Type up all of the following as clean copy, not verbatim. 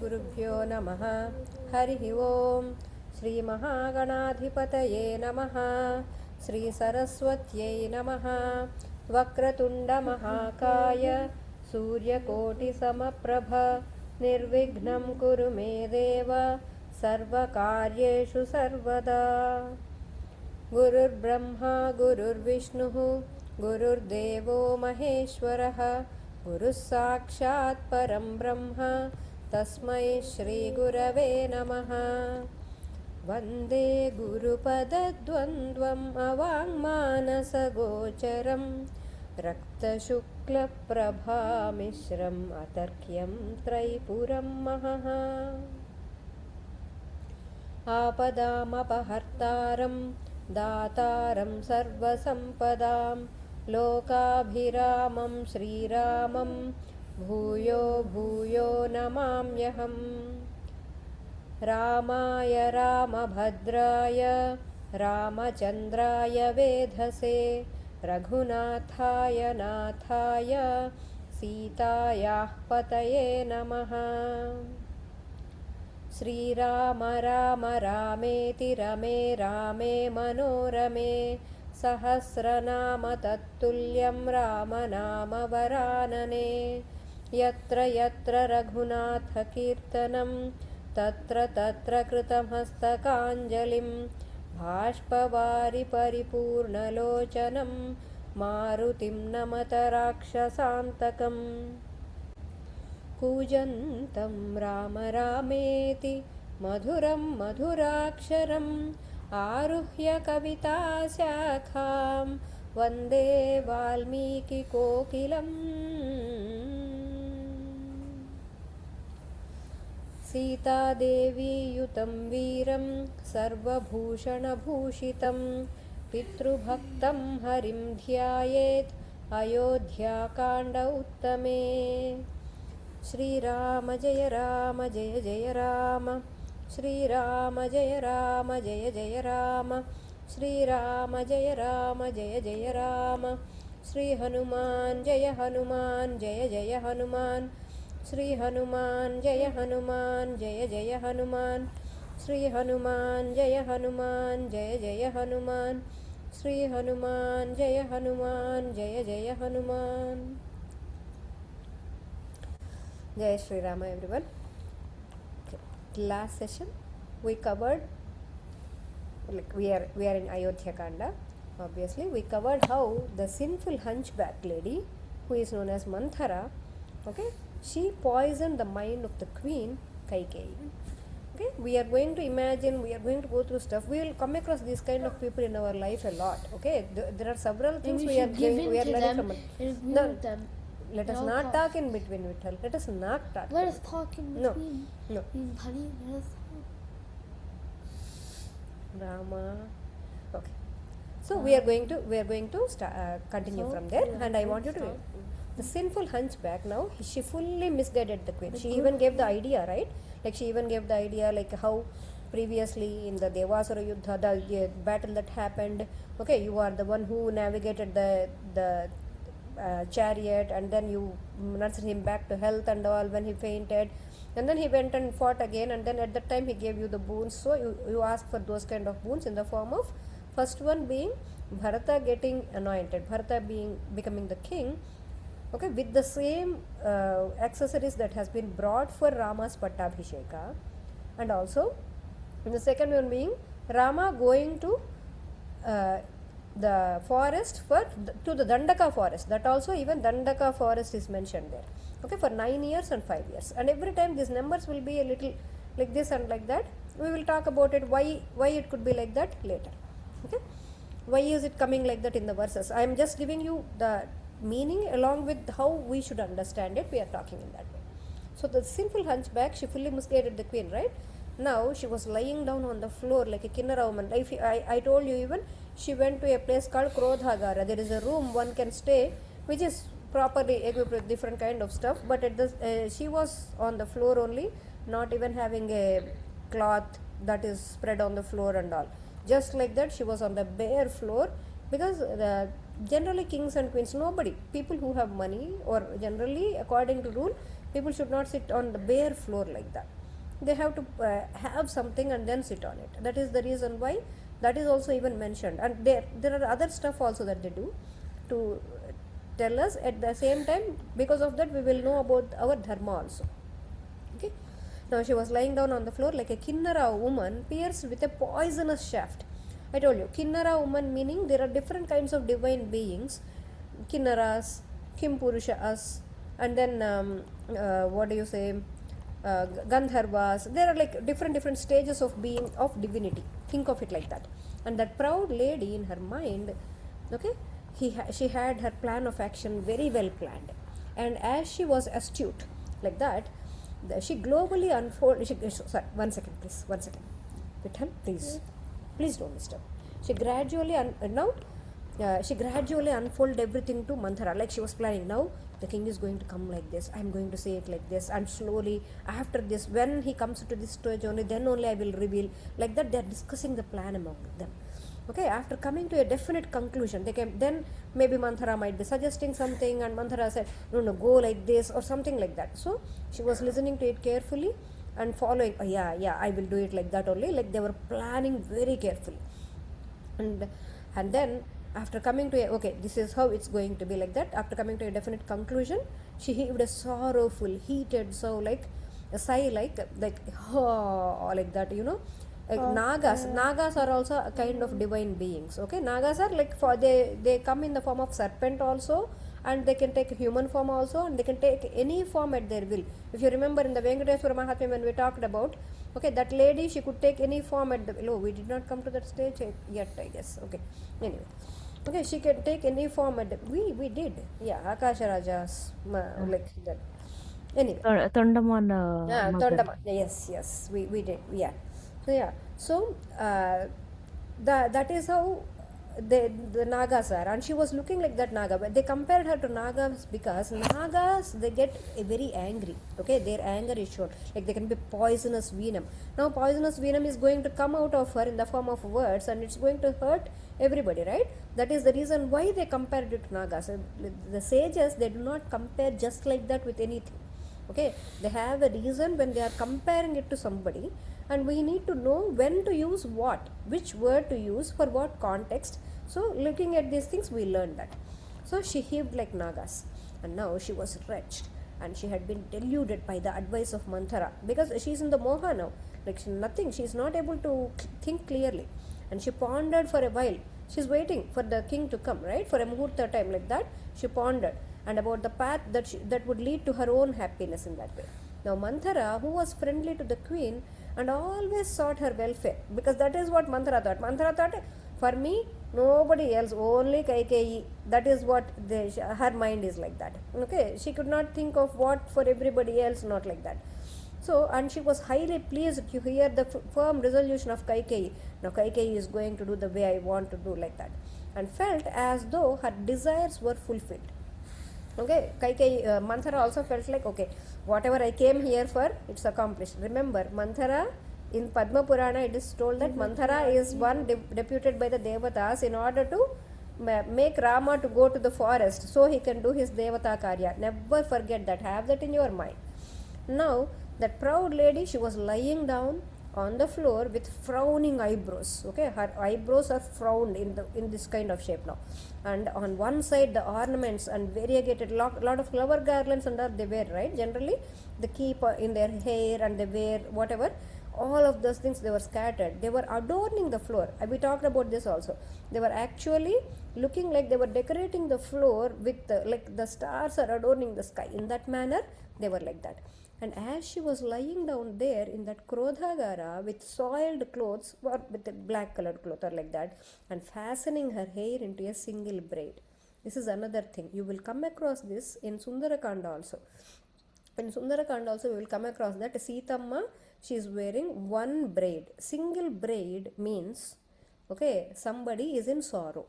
श्रीगुरुभ्यो नमः। हरिः ओम्। श्रीमहागणाधिपतये नमः। श्रीसरस्वत्यै नमः। वक्रतुण्डमहाकाय सूर्यकोटिसमप्रभ निर्विघ्नं कुरु मे देव सर्वकार्येषु सर्वदा। गुरुर्ब्रह्मा गुरुर्विष्णुः गुरुर्देवो महेश्वरः गुरुः साक्षात् परं ब्रह्म तस्मै श्रीगुरवे नमः। वन्दे गुरुपदद्वन्द्वम् अवाङ्मानसगोचरं रक्तशुक्लप्रभामिश्रम् अतर्क्यं त्रैपुरं महः। आपदामपहर्तारं दातारं सर्वसम्पदां लोकाभिरामं श्रीरामं भूयो भूयो नमाम्यहम्। रामाय रामभद्राय रामचन्द्राय वेधसे रघुनाथाय नाथाय सीतायाः पतये नमः। श्रीराम राम रामेति रमे रामे मनोरमे सहस्रनाम तत्तुल्यं रामनाम वरानने। यत्र यत्र रघुनाथकीर्तनं तत्र तत्र कृतमस्तकाञ्जलिं बाष्पवारि परिपूर्णलोचनं मारुतिं नमत राक्षसान्तकम्। कूजन्तं राम रामेति मधुरं मधुराक्षरम् आरुह्य कविताशाखां वन्दे वाल्मीकिकोकिलम्। सीतादेवी युतं वीरं सर्वभूषणभूषितं पितृभक्तं हरिं ध्यायेत् अयोध्याकाण्ड उत्तमे। श्रीराम जय राम जय जय राम श्रीराम जय राम जय जय राम श्रीराम जय राम जय जय राम। श्री हनुमान जय जय हनुमान श्री हनुमान जय जय हनुमान श्री हनुमान जय जय हनुमान श्री हनुमान जय जय Hanuman. Jai Shri Rama everyone. Last session we covered, like we are in Ayodhya Kanda. Obviously we covered how the sinful hunchback lady, who is known as Manthara, okay, she poisoned the mind of the queen Kaikeyi. Okay, we are going to imagine, we are going to go through stuff. We will come across these kind of people in our life a lot. Okay, there are several things we are learning from them. Let us not talk in between, Vitthal. Let us not talk. Let us talk in between. No. Honey, let us talk. Rama. Okay. So we are going to continue from there, and I want you to. The sinful hunchback, now she fully misguided the queen. She even gave the idea, right? Like she even gave the idea, like how previously in the Devasura Yuddha, the battle that happened. Okay, you are the one who navigated the chariot, and then you nursed him back to health and all when he fainted, and then he went and fought again, and then at that time he gave you the boons. So you asked for those kind of boons in the form of, first one being Bharata getting anointed, Bharata becoming the king, okay, with the same accessories that has been brought for Rama's Pattabhisheka, and also the second one being Rama going to the forest to the Dandaka forest. That also, even Dandaka forest is mentioned there, okay, for 9 years and 5 years, and every time these numbers will be a little like this and like that. We will talk about it, why it could be like that later. Okay, why is it coming like that in the verses? I am just giving you the meaning along with how we should understand it. We are talking in that way. So the simple hunchback, she fully misguided the queen, right? Now she was lying down on the floor like a Kinnara woman. I told you, even she went to a place called Krodhagara. There is a room one can stay, which is properly equipped with different kind of stuff, but she was on the floor only, not even having a cloth that is spread on the floor and all. Just like that, she was on the bare floor, because generally kings and queens, nobody, people who have money, or generally according to rule, People should not sit on the bare floor like that. They have to have something and then sit on it. That is the reason why that is also even mentioned. And there are other stuff also that they do to tell us. At the same time, because of that, we will know about our dharma also. Okay. Now she was lying down on the floor like a Kinnara woman pierced with a poisonous shaft. I told you, Kinnara woman meaning there are different kinds of divine beings, Kinnaras, Kimpurushas, and then what do you say, Gandharvas. There are like different stages of being of divinity. Think of it like that. And that proud lady in her mind, okay, she had her plan of action very well planned, and as she was astute like that, she globally unfolded. Sorry, 1 second, please. 1 second. Vithal, please don't disturb. She gradually she gradually unfolded everything to Manthara, like she was planning. Now the king is going to come like this, I am going to say it like this, and slowly after this, when he comes to this stage only, then only I will reveal. Like that, they are discussing the plan among them. Okay, after coming to a definite conclusion, then maybe Manthara might be suggesting something, and Manthara said, no, go like this or something like that. So she was listening to it carefully and following. Oh, yeah, I will do it like that only. Like they were planning very carefully, and then after coming to okay, this is how it's going to be like that. After coming to a definite conclusion, she heaved a sorrowful, heated sigh, like a sigh, like oh, like that, you know. Like Nagas are also a kind of divine beings. Okay, Nagas are like they come in the form of serpent also, and they can take human form also, and they can take any form at their will. If you remember in the Venkateswara Mahatmya when we talked about, okay, that lady, she could take any form at the will. We did not come to that stage yet, I guess. Okay, anyway, okay, she can take any form at the, we did, yeah, Akasha Rajas, like that. Anyway, Tondamana. Tondama, yes, we did, yeah. So yeah, so that is how the Nagas are, and she was looking like that Naga. But they compared her to Nagas because Nagas, they get very angry. Okay, their anger is shown, like they can be poisonous venom. Now poisonous venom is going to come out of her in the form of words, and it's going to hurt everybody, right? That is the reason why they compared it to Nagas. The sages, they do not compare just like that with anything. Okay, they have a reason when they are comparing it to somebody, and we need to know when to use what, which word to use for what context. So looking at these things, we learn that. So she heaved like Nagas, and now she was wretched, and she had been deluded by the advice of Manthara, because she is in the moha now, like she is not able to think clearly, and she pondered for a while. She is waiting for the king to come, right, for a muhurta time, like that. She pondered and about the path that would lead to her own happiness in that way. Now Manthara, who was friendly to the queen and always sought her welfare, because that is what Manthara thought. Manthara thought, for me, nobody else, only Kaikeyi. That is what her mind is like that. Okay, she could not think of what for everybody else, not like that. So, and she was highly pleased to hear the firm resolution of Kaikeyi. Now Kaikeyi is going to do the way I want to do, like that, and felt as though her desires were fulfilled. Okay, Manthara also felt like, okay, whatever I came here for, it's accomplished. Remember, Manthara, in Padma Purana, it is told that Manthara is one deputed by the Devatas in order to make Rama to go to the forest so he can do his Devata Karya. Never forget that. Have that in your mind. Now, that proud lady, she was lying down on the floor with frowning eyebrows. Okay, her eyebrows are frowned in this kind of shape now, and on one side the ornaments and variegated lot of flower garlands and all they wear, right? Generally they keep in their hair, and they wear whatever, all of those things, they were scattered. They were adorning the floor. We talked about this also. They were actually looking like they were decorating the floor with like the stars are adorning the sky. In that manner they were like that. And as she was lying down there in that Krodhagara with soiled clothes, or with a black colored cloth or like that, and fastening her hair into a single braid. This is another thing. You will come across this in Sundarakanda also. In Sundarakanda also we will come across that Sitamma, she is wearing one braid. Single braid means, okay, somebody is in sorrow.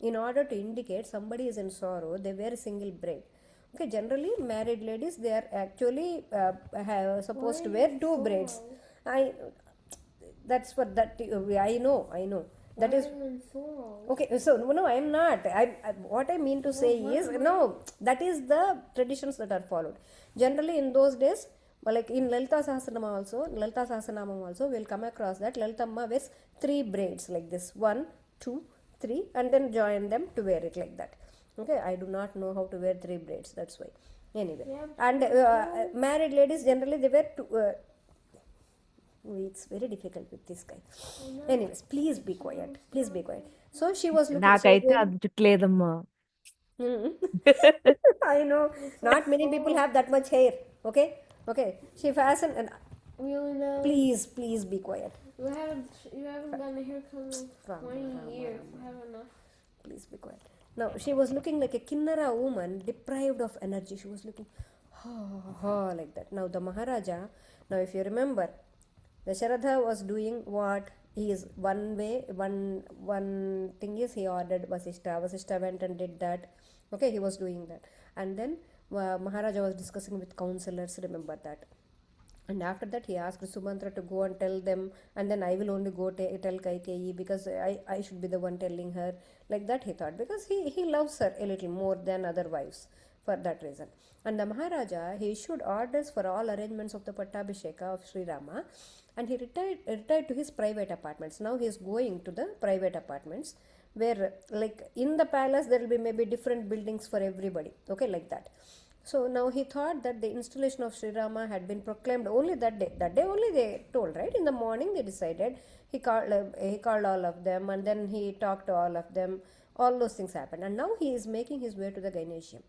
In order to indicate somebody is in sorrow, they wear a single braid. Okay, generally married ladies, they are actually supposed to wear two braids. That's what that I know. That is okay. So no, I am not. What I mean to say is no. That is the traditions that are followed. Generally, in those days, like in Lalita Sahasranamam also, we'll come across that Lalitamma wears 3 braids like this: 1, 2, 3, and then join them to wear it like that. Okay, I do not know how to wear 3 braids. That's why. Anyway, and married ladies generally they wear 2. It's very difficult with this guy. Anyways, please be quiet. Please be quiet. So she was looking. నాకైతే అది చుట్టలేదమ్మా. I know. Not many people have that much hair. Okay. Okay. She fastened and Really now? please be quiet. You haven't gotten a haircut in 20 years. You have enough. Please be quiet. Now she was looking like a Kinnara woman deprived of energy. She was looking like that. Now the Maharaja, now if you remember, Daśaratha was doing what? He is one way, one thing is he ordered Vasishtha went and did that. Okay, he was doing that. And then Maharaja was discussing with counselors, remember that. And after that he asked Sumantra to go and tell them, and then I will only go tell Kaikeyi because I should be the one telling her. Like that he thought, because he loves her a little more than other wives, for that reason. And the Maharaja, he issued orders for all arrangements of the Pattabhisheka of Sri Rama, and he retired to his private apartments. Now he is going to the private apartments, where like in the palace there will be maybe different buildings for everybody. Okay, like that. So now he thought that the installation of Sri Rama had been proclaimed only that day. That day only they told, right? In the morning they decided. He called all of them, and then he talked to all of them. All those things happened, and now he is making his way to the Gynesium.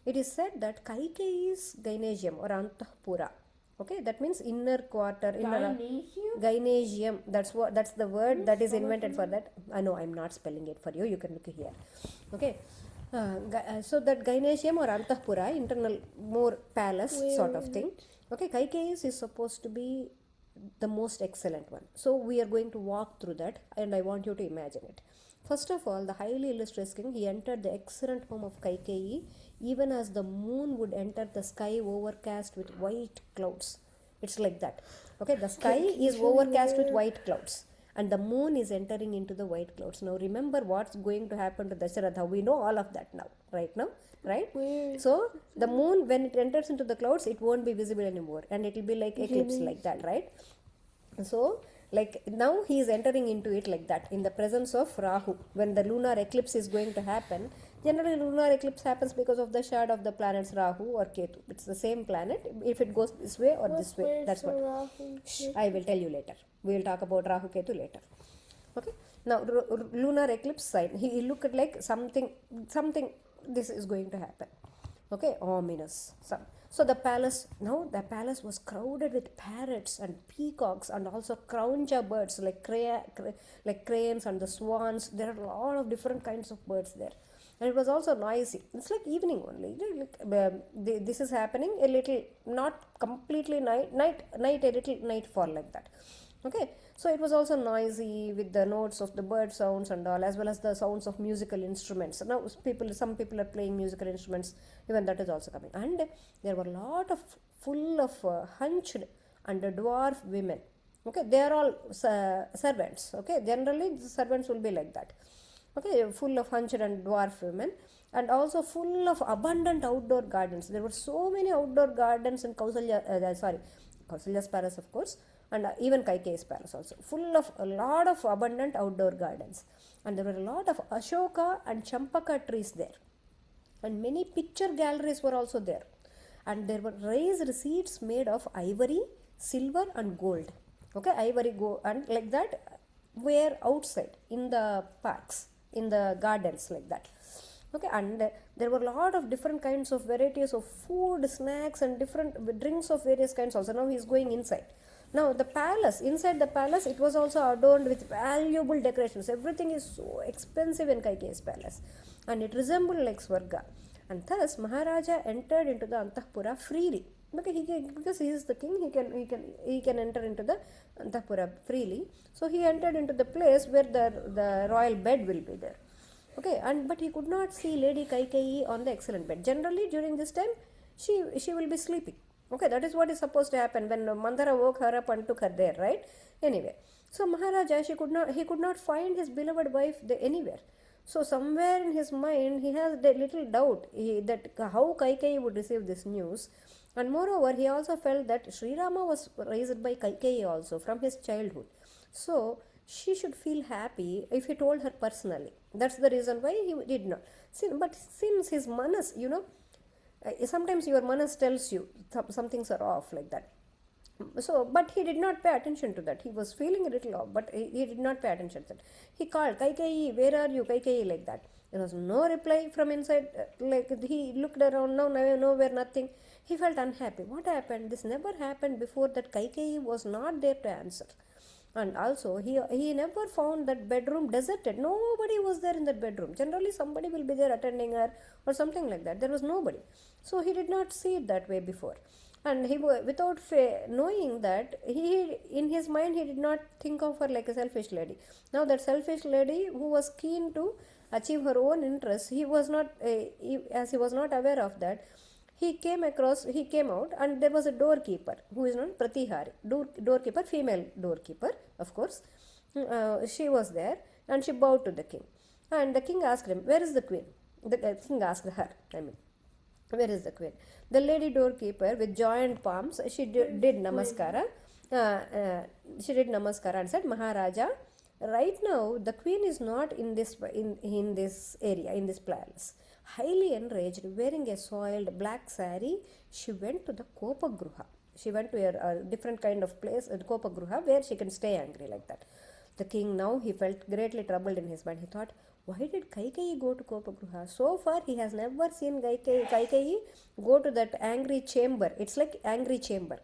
It is said that Kaikeyi's Gynesium or Antahpura. Okay, that means inner quarter. Gynesium. That's the word that is invented for that. No, I'm not spelling it for you. You can look here. Okay. So that Gynesium or Antahpura, internal more palace sort of thing. Okay, Kaikeyi's is supposed to be the most excellent one. So we are going to walk through that, and I want you to imagine it. First of all, the highly illustrious king, he entered the excellent home of Kaikeyi, even as the moon would enter the sky overcast with white clouds. It's like that. Okay, the sky is overcast with white clouds, and the moon is entering into the white clouds. Now remember what's going to happen to Daśaratha. We know all of that now, right? So the moon, when it enters into the clouds, it won't be visible anymore, and it will be like eclipse, like that, right? So like now he is entering into it like that, in the presence of Rahu. When the lunar eclipse is going to happen, generally lunar eclipse happens because of the shade of the planets Rahu or Ketu. It's the same planet, if it goes this way or this way. That's what I will tell you later. We will talk about Rahu Ketu later. Okay, now lunar eclipse sign, he looked at like something this is going to happen. Okay, ominous. So the palace was crowded with parrots and peacocks and also crownja birds like cranes and the swans. There are a lot of different kinds of birds there, and it was also noisy. It's like evening only. This is happening a little, not completely night, a little nightfall like that. Okay, so it was also noisy with the notes of the bird sounds and all, as well as the sounds of musical instruments. Now some people are playing musical instruments, even that is also coming. And there were a lot of full of hunched and dwarf women. Okay, they are all servants. Okay, generally the servants will be like that. Okay, full of hunched and dwarf women, and also full of abundant outdoor gardens. There were so many outdoor gardens in Kausalya's palace, of course, and even Kaikeyi's palace also, full of a lot of abundant outdoor gardens. And there were a lot of Ashoka and Champaka trees there, and many picture galleries were also there, and there were raised seats made of ivory, silver and gold. Okay, ivory, gold, and like that were outside in the parks, in the gardens, like that. Okay, and there were a lot of different kinds of varieties of food, snacks and different drinks of various kinds also. Now he is going inside. Now the palace, inside the palace, it was also adorned with valuable decorations. Everything is so expensive in Kaikeyi's palace, and it resembled like Swarga. And thus Maharaja entered into the Antahpura freely, because he is the king. He can enter into the Antahpura freely. So he entered into the place where the royal bed will be there. Okay, but he could not see Lady Kaikeyi on the excellent bed. Generally during this time she will be sleeping. Okay, that is what is supposed to happen when Mandara woke her up and took her there, right? Anyway, so Maharaja, he could not find his beloved wife anywhere. So somewhere in his mind, he has a little doubt that how Kaikeyi would receive this news. And moreover, he also felt that Sri Rama was raised by Kaikeyi also from his childhood. So she should feel happy if he told her personally. That's the reason why he did not. But since his manas, sometimes your manas tells you some things are off like that. So, but he did not pay attention to that. He was feeling a little off, but he did not pay attention to that. He called, Kaikeyi, where are you, Kaikeyi, like that. There was no reply from inside. Like he looked around, nowhere, nothing. He felt unhappy. What happened? This never happened before, that Kaikeyi was not there to answer. And also, he never found that bedroom deserted. Nobody was there in that bedroom. Generally, somebody will be there attending her or something like that. There was nobody. So, he did not see it that way before. And he, without knowing that, in his mind, he did not think of her like a selfish lady. Now, that selfish lady who was keen to achieve her own interests, as he was not aware of that, he came out, and there was a doorkeeper who is known Pratihari, doorkeeper, female doorkeeper, of course. She was there, and she bowed to the king. And the king asked him, where is the queen? The king asked her, where is the queen? The lady doorkeeper, with joined palms, she did namaskara. She did namaskara and said, Maharaja, right now the queen is not in this area, in this palace. Highly enraged, wearing a soiled black saree, she went to the Kopagruha. She went to a different kind of place, Kopagruha, where she can stay angry like that. The king now, he felt greatly troubled in his mind. He thought, why did Kaikeyi go to Kopagruha? So far, he has never seen Kaikeyi go to that angry chamber. It's like angry chamber.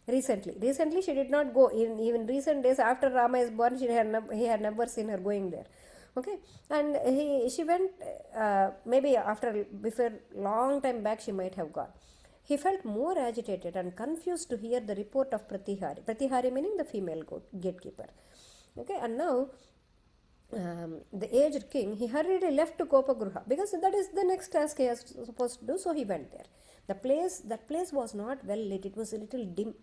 Recently, she did not go. In even recent days after Rama is born, he had never seen her going there. Okay, and she went, maybe before long time back she might have gone. He felt more agitated and confused to hear the report of Pratihari meaning the female gatekeeper. Okay, and now the aged king, he hurriedly left to Kopagruha, because that is the next task he was supposed to do. So he went there. That place was not well lit. It was a little dim,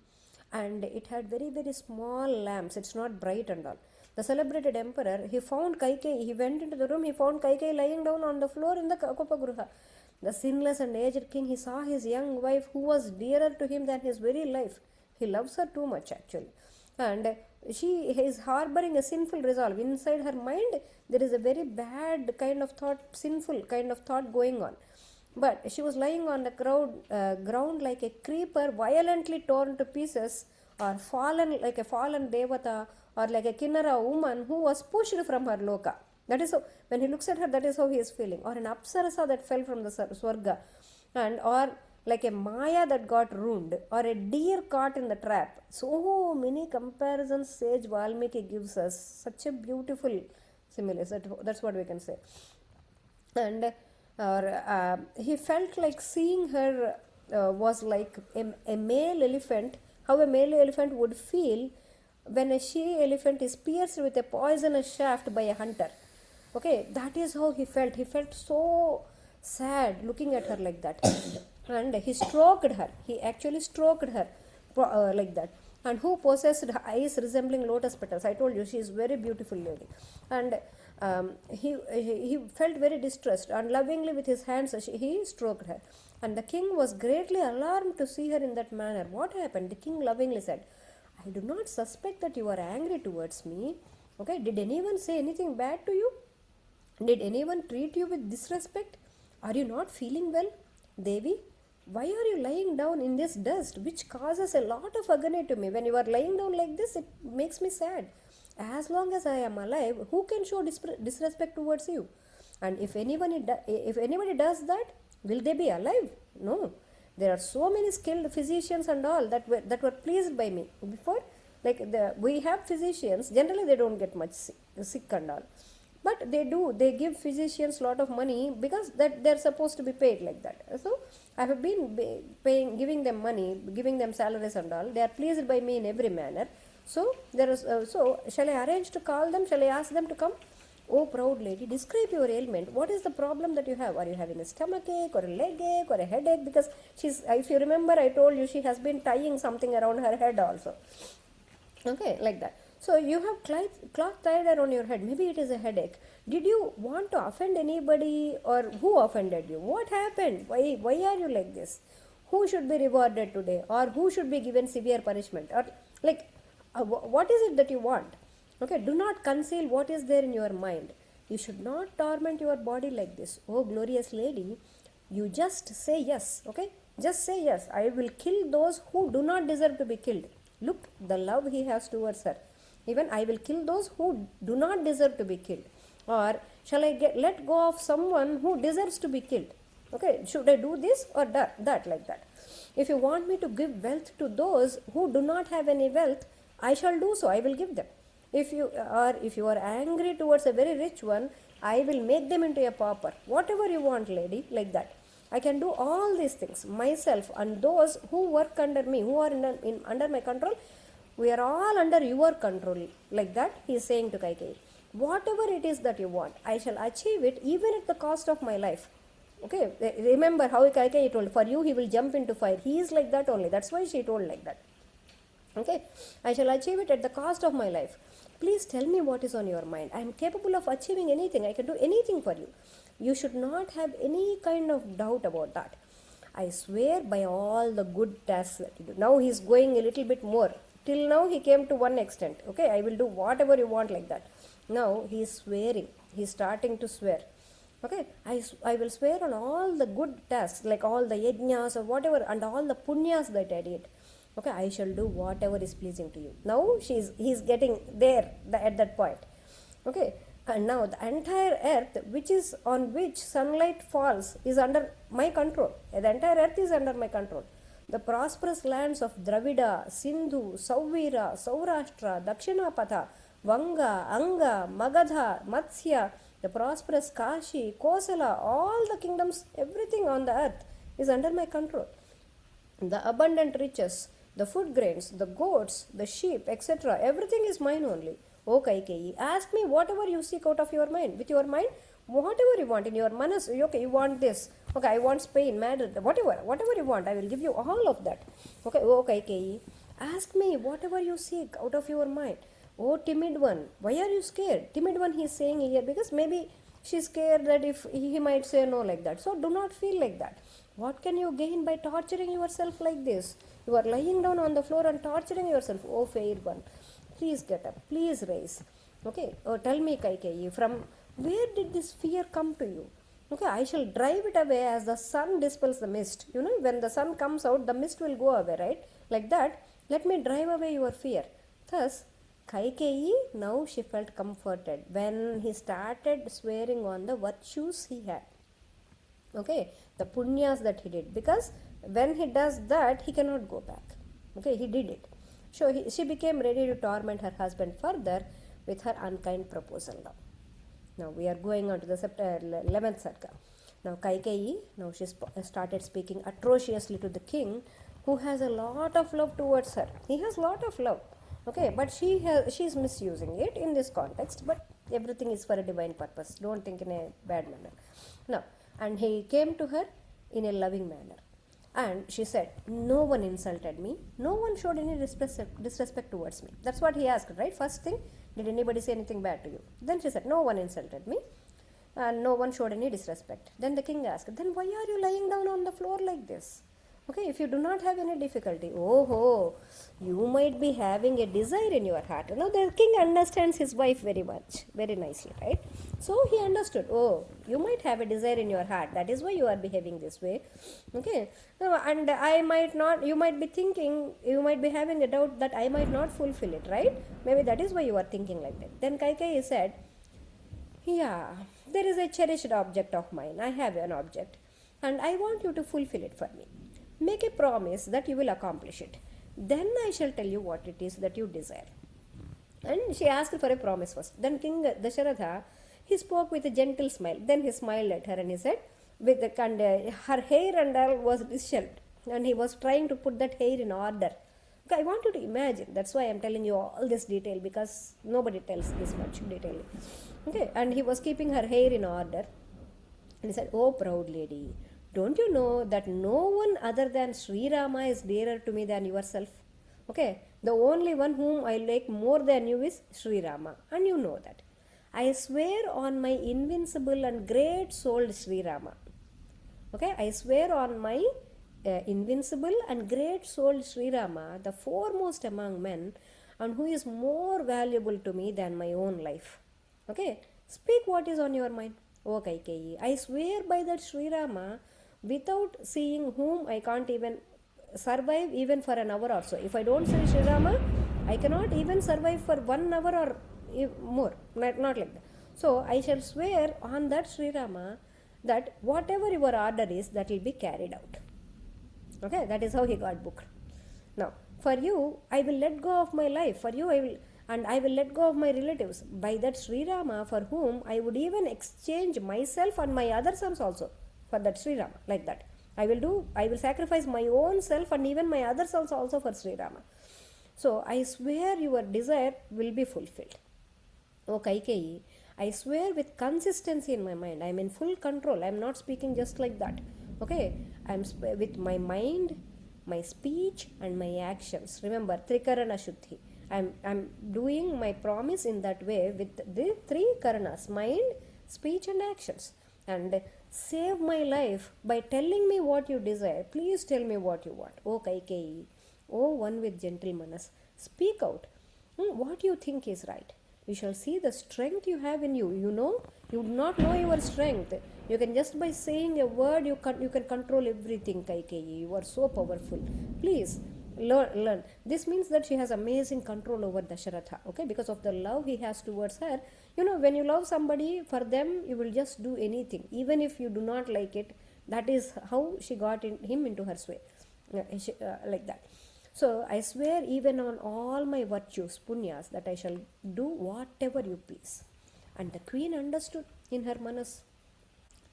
and it had very, very small lamps. It's not bright and all. The celebrated emperor, he found Kaikeyi. He went into the room. He found Kaikeyi lying down on the floor in the Kopagruha. The sinless and aged king, he saw his young wife, who was dearer to him than his very life. He loves her too much, actually. And she is harboring a sinful resolve. Inside her mind, there is a very bad kind of thought, sinful kind of thought going on. But she was lying on the ground like a creeper, violently torn to pieces, or fallen like a fallen devata, or like a Kinnara woman who was pushed from her loka. That is how, when he looks at her, that is how he is feeling. Or an apsarasa that fell from the Swarga, or like a Maya that got ruined, or a deer caught in the trap. So many comparisons sage Valmiki gives us. Such a beautiful simile. That's what we can say. And he felt like seeing her was like a male elephant, how a male elephant would feel when a she elephant is pierced with a poisonous shaft by a hunter. Okay, that is how he felt. He felt so sad looking at her like that. And he stroked her. He actually stroked her like that. And who possessed eyes resembling lotus petals. I told you, she is very beautiful lady. And he felt very distressed, and lovingly with his hands he stroked her. And the king was greatly alarmed to see her in that manner. What happened? The king lovingly said, I do not suspect that you are angry towards me. Okay, did anyone say anything bad to you? Did anyone treat you with disrespect? Are you not feeling well? Devi, why are you lying down in this dust, which causes a lot of agony to me? When you are lying down like this, it makes me sad. As long as I am alive, who can show disrespect towards you? And if anybody does that, will they be alive? No. There are so many skilled physicians and all that were pleased by me. Before, we have physicians, generally they don't get much sick and all. But they give physicians a lot of money, because that they're supposed to be paid like that. So I have been giving them money, giving them salaries and all. They are pleased by me in every manner. So shall I arrange to call them? Shall I ask them to come? Oh, proud lady, describe your ailment. What is the problem that you have? Are you having a stomach ache or a leg ache or a headache? Because if you remember, I told you she has been tying something around her head also. Okay, like that. So you have cloth tied around your head. Maybe it is a headache. Did you want to offend anybody, or who offended you? What happened? Why are you like this? Who should be rewarded today, or who should be given severe punishment, or like what is it that you want? Okay, do not conceal what is there in your mind. You should not torment your body like this. Oh, glorious lady, you just say yes. Okay, just say yes. I will kill those who do not deserve to be killed. Look, the love he has towards her. Even I will kill those who do not deserve to be killed. Or shall I let go of someone who deserves to be killed? Okay, should I do this or that, like that? If you want me to give wealth to those who do not have any wealth, I shall do so. I will give them. If you are angry towards a very rich one, I will make them into a pauper. Whatever you want, lady, like that. I can do all these things myself, and those who work under me, who are under my control, we are all under your control. Like that, he is saying to Kaikeyi. Whatever it is that you want, I shall achieve it even at the cost of my life. Okay, remember how Kaikeyi told, for you he will jump into fire. He is like that only. That's why she told like that. Okay, I shall achieve it at the cost of my life. Please tell me what is on your mind. I am capable of achieving anything. I can do anything for you. You should not have any kind of doubt about that. I swear by all the good tasks that you do. Now he is going a little bit more. Till now he came to one extent. Okay, I will do whatever you want, like that. Now he is swearing. He is starting to swear. Okay, I will swear on all the good tasks, like all the yajnas or whatever, and all the punyas that I did. Okay, I shall do whatever is pleasing to you. Now he is getting there at that point. Okay, and now the entire earth, on which sunlight falls, is under my control. The entire earth is under my control. The prosperous lands of Dravida, Sindhu, Sauvira, Saurashtra, Dakshinapatha, Vanga, Anga, Magadha, Matsya, the prosperous Kashi, Kosala, all the kingdoms, everything on the earth is under my control. The abundant riches, the food grains, the goats, the sheep, etc., everything is mine only. O Kaikeyi, ask me whatever you seek out of your mind. With your mind, whatever you want in your manas. Okay, you want this. Okay, I want Spain, Madrid, whatever you want, I will give you all of that. Okay, O Kaikeyi, ask me whatever you seek out of your mind. Oh, timid one, why are you scared? Timid one, he is saying here, because maybe she is scared that if he might say no, like that. So do not feel like that. What can you gain by torturing yourself like this? You are lying down on the floor and torturing yourself. Oh, fair one, please get up, please rise. Okay, oh, tell me, Kaikeyi, from where did this fear come to you? Okay, I shall drive it away as the sun dispels the mist. You know, when the sun comes out, the mist will go away, right? Like that, let me drive away your fear. Thus, Kaikeyi, now she felt comforted when he started swearing on the virtues he had. Okay, the punyas that he did, because when he does that, he cannot go back. Okay, he did it. So she became ready to torment her husband further with her unkind proposal now. Now we are going on to the 11th Sarga. Now Kaikeyi, now she started speaking atrociously to the king, who has a lot of love towards her. He has a lot of love. Okay, but she is misusing it in this context, but everything is for a divine purpose. Don't think in a bad manner. Now, and he came to her in a loving manner. And she said, no one insulted me. No one showed any disrespect towards me. That's what he asked, right? First thing, did anybody say anything bad to you? Then she said, no one insulted me. And no one showed any disrespect. Then the king asked, then why are you lying down on the floor like this? Okay, if you do not have any difficulty, you might be having a desire in your heart. Now the king understands his wife very much, very nicely, right? So he understood, you might have a desire in your heart. That is why you are behaving this way. Okay, and you might be thinking, you might be having a doubt that I might not fulfill it, right? Maybe that is why you are thinking like that. Then Kaikeyi said, yeah, there is a cherished object of mine. I have an object and I want you to fulfill it for me. Make a promise that you will accomplish it. Then I shall tell you what it is that you desire. And she asked for a promise first. Then King Daśaratha, he spoke with a gentle smile. Then he smiled at her and he said, her hair and all was disheveled. And he was trying to put that hair in order. Okay, I want you to imagine. That's why I'm telling you all this detail, because nobody tells this much detail. Okay, and he was keeping her hair in order. And he said, "Oh, proud lady, don't you know that no one other than Sri Rama is dearer to me than yourself? Okay, the only one whom I like more than you is Sri Rama, and you know that. I swear on my invincible and great souled Sri Rama. Okay, I swear on my invincible and great souled Sri Rama, the foremost among men, and who is more valuable to me than my own life. Okay, speak what is on your mind. O Kaikeyi, I swear by that Sri Rama, without seeing whom I can't even survive even for an hour or so. If I don't see Sri Rama, I cannot even survive for 1 hour or more. Not like that. So I shall swear on that Sri Rama that whatever your order is, that will be carried out." Okay, that is how he got booked. Now, for you, I will let go of my life. For you, I will let go of my relatives. By that Sri Rama, for whom I would even exchange myself and my other sons also for that Sri Rama, like that. I will sacrifice my own self and even my other sons also for Sri Rama. So I swear your desire will be fulfilled. O Kaikeyi, I swear with consistency in my mind. I am in full control. I am not speaking just like that. Okay, I am with my mind, my speech and my actions. Remember, Trikarana Shuddhi. I am doing my promise in that way with the 3 karanas, mind, speech and actions. And save my life by telling me what you desire. Please tell me what you want. O Kaikeyi, O one with gentle manas, speak out what you think is right. You shall see the strength you have in you. You know, you do not know your strength. You can just by saying a word, you can control everything, Kaikeyi. You are so powerful. Please learn. This means that she has amazing control over Daśaratha. Okay, because of the love he has towards her. You know, when you love somebody, for them you will just do anything, even if you do not like it. That is how she got him into her sway, like that. So I swear even on all my virtues, punyas, that I shall do whatever you please. And the queen understood in her manas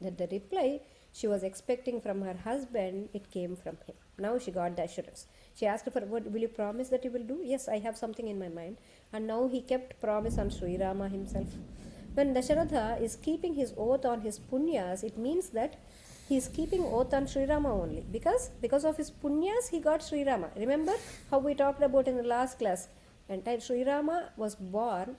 that the reply she was expecting from her husband, it came from him. Now she got the assurance. She asked for, "What will you promise that you will do?" "Yes, I have something in my mind." And now he kept promise on Sri Rama himself. When Daśaratha is keeping his oath on his punyas, it means that he is keeping oath on Sri Rama only, because of his punyas he got Sri Rama. Remember how we talked about in the last class, entire Sri Rama was born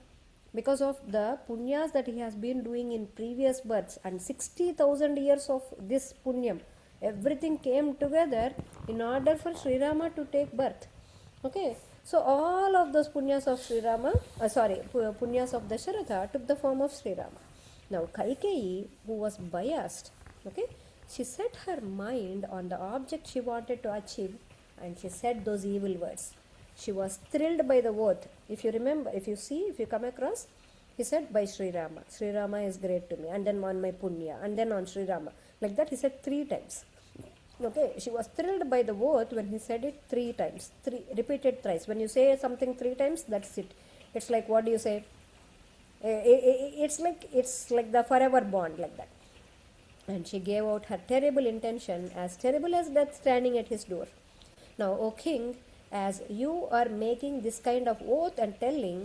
because of the punyas that he has been doing in previous births, and 60,000 years of this punyam, everything came together in order for Sri Rama to take birth. Okay, so all of those punyas of Sri Rama, punyas of Daśaratha took the form of Sri Rama. Now Kaikeyi, who was biased, okay, she set her mind on the object she wanted to achieve, and she said those evil words. She was thrilled by the oath. If you remember, if you come across, he said, "By Sri Rama. Sri Rama is great to me." And then on my punya, and then on Sri Rama. Like that he said 3 times. Okay, she was thrilled by the oath when he said it 3 times. Repeated thrice. When you say something 3 times, that's it. It's like, what do you say? It's like the forever bond, like that. And she gave out her terrible intention, as terrible as death standing at his door. "Now, O king, as you are making this kind of oath and telling,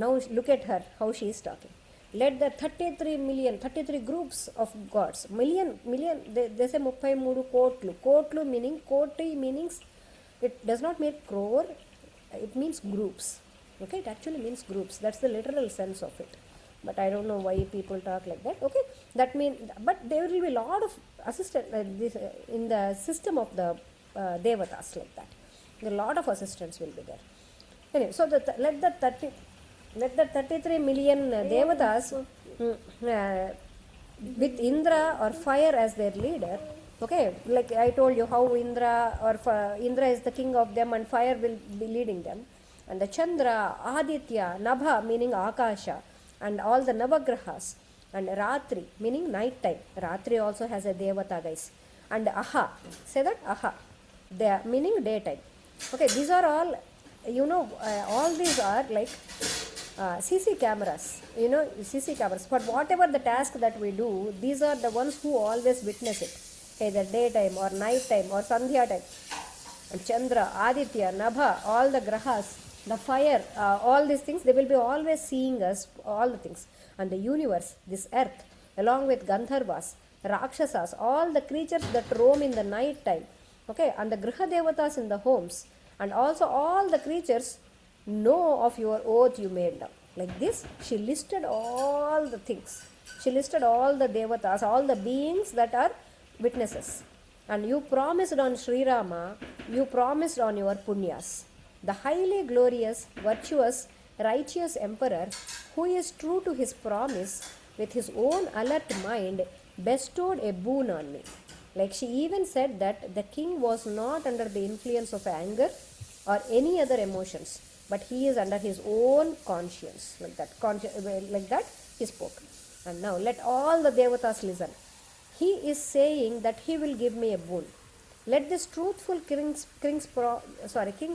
now look at her, how she is talking. Let the 33 groups of gods, million, they say 33 kotlu. Kotlu meaning, koti meanings, it does not mean crore, it means groups. Okay, it actually means groups. That's the literal sense of it. But I don't know why people talk like that. Okay, that means, but there will be a lot of assistants in the system of the devatas, like that. A lot of assistants will be there. Anyway, so let the 33 million devatas with Indra or fire as their leader. Okay, like I told you how Indra is the king of them, and fire will be leading them. And the Chandra, Aditya, Nabha meaning Akasha, and all the Navagrahas, and Ratri meaning night time. Ratri also has a devata, guys. And Aha, say that, Aha, meaning daytime. Okay, these are all, all these are like CC cameras, CC cameras. For whatever the task that we do, these are the ones who always witness it, either daytime or night time or Sandhya time. and Chandra, Aditya, Nabha, all the grahas, the fire, all these things, they will be always seeing us, all the things. And the universe, this earth, along with Gandharvas, Rakshasas, all the creatures that roam in the night time, okay, and the Griha Devatas in the homes, and also all the creatures know of your oath you made now. Like this, she listed all the things. She listed all the Devatas, all the beings that are witnesses. And you promised on Sri Rama, you promised on your punyas. The highly glorious, virtuous, righteous emperor, who is true to his promise, with his own alert mind, bestowed a boon on me. Like she even said that the king was not under the influence of anger or any other emotions, but he is under his own conscience. Like that he spoke. And now let all the devatas listen. He is saying that he will give me a boon. Let this truthful king's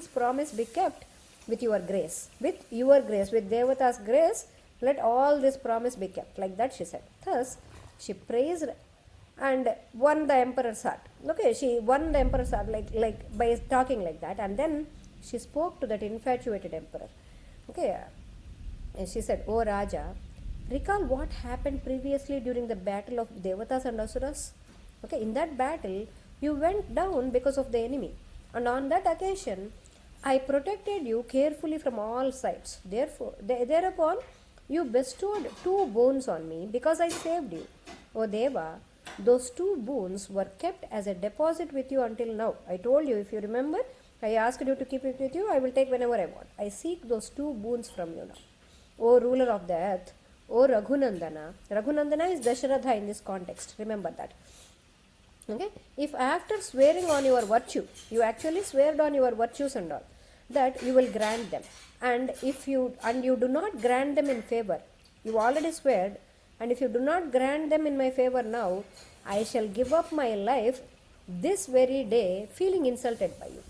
promise be kept with your grace. With your grace, with Devata's grace, let all this promise be kept. Like that she said. Thus, she praised and won the emperor's heart. Okay, she won the emperor's heart like by talking like that. And then she spoke to that infatuated emperor. Okay, and she said, "O Raja, recall what happened previously during the battle of Devatas and Asuras. Okay, in that battle, you went down because of the enemy. And on that occasion, I protected you carefully from all sides. Thereupon, you bestowed 2 boons on me because I saved you. O Deva, those 2 boons were kept as a deposit with you until now. I told you, if you remember, I asked you to keep it with you. I will take whenever I want. I seek those 2 boons from you now. O ruler of the earth, O Raghunandana." Raghunandana is Daśaratha in this context. Remember that. Okay? If after swearing on your virtue, you actually sweared on your virtues and all, that you will grant them. And if you do not grant them in favor, you already sweared, and if you do not grant them in my favor now, I shall give up my life this very day, feeling insulted by you.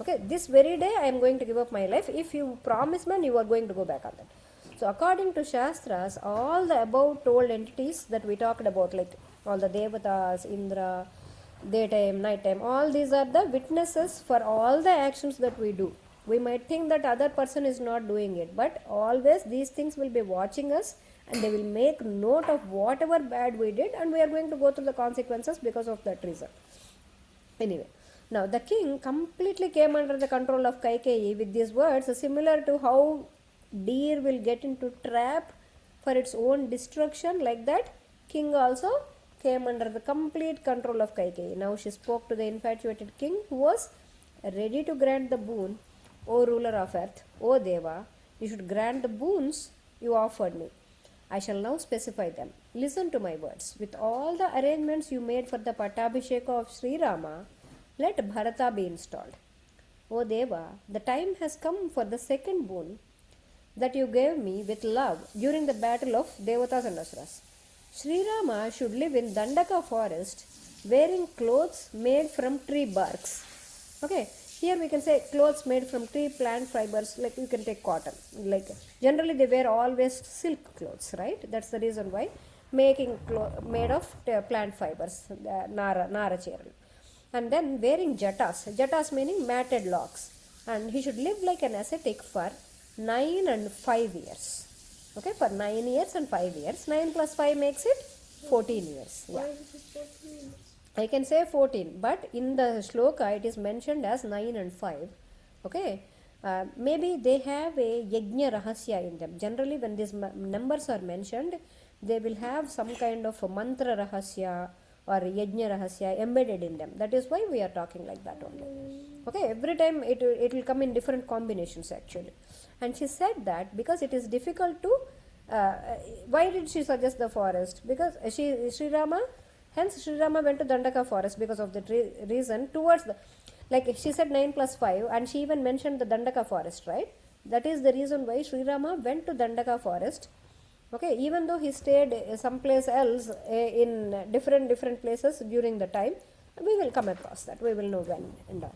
Okay, this very day I am going to give up my life. If you promise me, you are going to go back on that. So according to Shastras, all the above told entities that we talked about, like all the Devatas, Indra, daytime, nighttime, all these are the witnesses for all the actions that we do. We might think that other person is not doing it, but always these things will be watching us, and they will make note of whatever bad we did, and we are going to go through the consequences because of that reason. Anyway, now the king completely came under the control of Kaikeyi with these words, similar to how deer will get into trap for its own destruction. Like that, king also came under the complete control of Kaikeyi. Now she spoke to the infatuated king, who was ready to grant the boon. O ruler of earth, O Deva, you should grant the boons you offered me. I shall now specify them. Listen to my words. With all the arrangements you made for the Pattabhisheka of Sri Rama, let Bharata be installed. O Deva, the time has come for the second boon that you gave me with love during the battle of Devatas and Asuras. Sri Rama should live in Dandaka forest wearing clothes made from tree barks. Okay, here we can say clothes made from tree plant fibers, like you can take cotton. Like generally they wear always silk clothes, right? That's the reason why making made of plant fibers, nara cheral. And then wearing jatas meaning matted locks. And he should live like an ascetic for 9 and 5 years. Okay, for 9 years and 5 years. 9 plus 5 makes it 14 years. Yeah. Why is it 14? I can say 14, but in the shloka it is mentioned as 9 and 5. Okay, maybe they have a yajna rahasya in them. Generally, when these numbers are mentioned, they will have some kind of a mantra rahasya or yajna rahasya embedded in them. That is why we are talking like that only. Okay, every time it will come in different combinations actually. And she said that because it is difficult to, why did she suggest the forest? Because Sri Rama went to Dandaka forest because of the reason towards the, like she said 9 plus 5, and she even mentioned the Dandaka forest, right? That is the reason why Sri Rama went to Dandaka forest. Okay, even though he stayed someplace else in different places during the time, we will come across that. We will know when and all.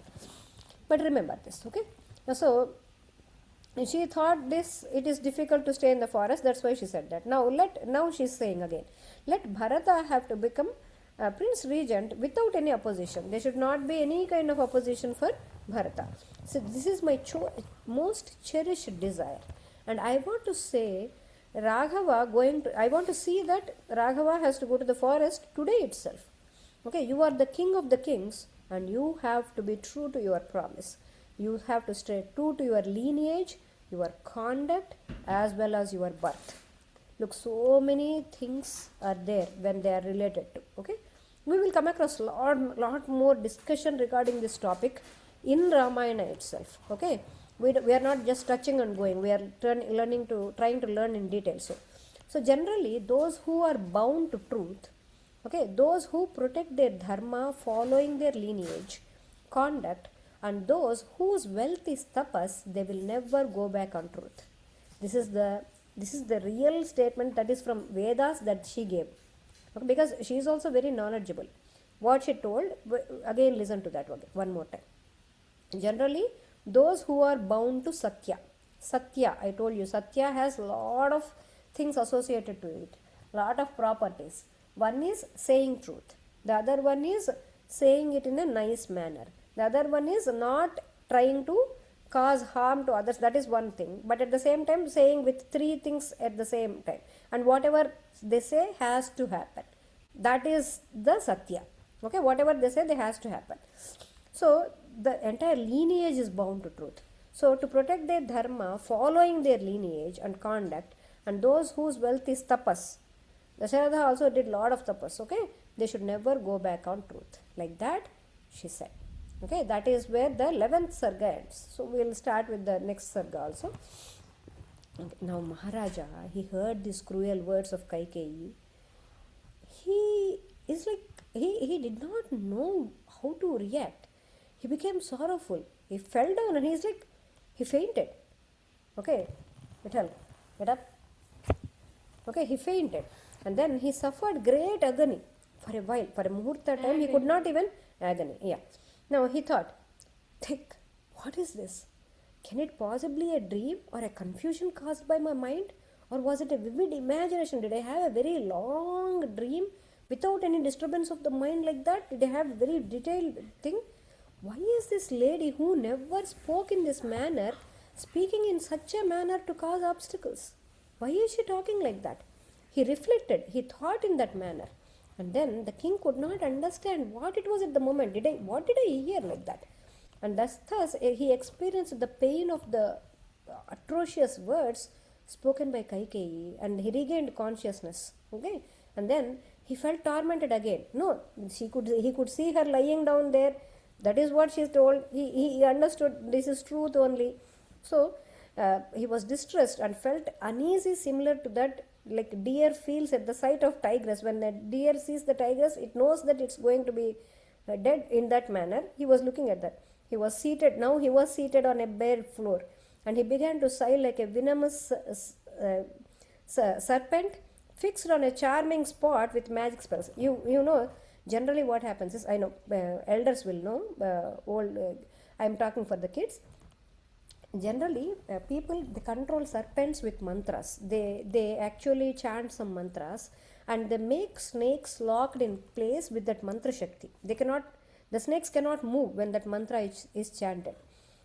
But remember this, okay? So she thought it is difficult to stay in the forest. That's why she said that. Now she's saying again, let Bharata have to become Prince Regent without any opposition. There should not be any kind of opposition for Bharata. So this is my most cherished desire, and I want to say I want to see that Raghava has to go to the forest today itself. Okay, you are the king of the kings, and you have to be true to your promise. You have to stay true to your lineage, your conduct, as well as your birth. Look, so many things are there when they are related to. Okay, we will come across lot more discussion regarding this topic in Ramayana itself. Okay, we are not just touching and going. We are trying to learn in detail. So generally, those who are bound to truth, okay, those who protect their dharma, following their lineage, conduct, and those whose wealth is tapas, they will never go back on truth. This is the real statement that is from Vedas that she gave. Okay, because she is also very knowledgeable. What she told, again listen to that one more time. Generally, those who are bound to Satya, I told you, Satya has lot of things associated to it, lot of properties. One is saying truth, the other one is saying it in a nice manner, the other one is not trying to cause harm to others. That is one thing, but at the same time saying with three things at the same time, and whatever they say has to happen. That is the Satya. Okay, whatever they say, they has to happen. So the entire lineage is bound to truth. So to protect their dharma, following their lineage and conduct, and those whose wealth is tapas, Daśaratha also did lot of tapas. Okay, they should never go back on truth. Like that, she said. Okay, that is where the 11th sarga ends. So we will start with the next sarga also. Okay, now Maharaja, he heard these cruel words of Kaikeyi. He is like, he did not know how to react. He became sorrowful. He fell down and he's like, he fainted. Okay, Vithal, get up. Okay, he fainted. And then he suffered great agony for a while. For a muhurta time, he could not even, agony, yeah. Now he thought, what is this? Can it possibly a dream or a confusion caused by my mind? Or was it a vivid imagination? Did I have a very long dream without any disturbance of the mind like that? Did I have a very detailed thing? Why is this lady who never spoke in this manner speaking in such a manner to cause obstacles? Why is she talking like that? He reflected, he thought in that manner. And then the king could not understand what it was at the moment. What did I hear like that? And thus he experienced the pain of the atrocious words spoken by Kaikeyi, and he regained consciousness. Okay, and then he felt tormented again. No, he could see her lying down there. That is what she told. He understood this is truth only. So he was distressed and felt uneasy, similar to that like deer feels at the sight of tigress. When the deer sees the tigress, it knows that it's going to be dead. In that manner, he was looking at that. He was seated. Now he was seated on a bare floor, and he began to sigh like a venomous serpent fixed on a charming spot with magic spells. You know, generally what happens is, I know elders will know. I'm talking for the kids. Generally, people, they control serpents with mantras. They actually chant some mantras, and they make snakes locked in place with that mantra shakti. The snakes cannot move when that mantra is chanted.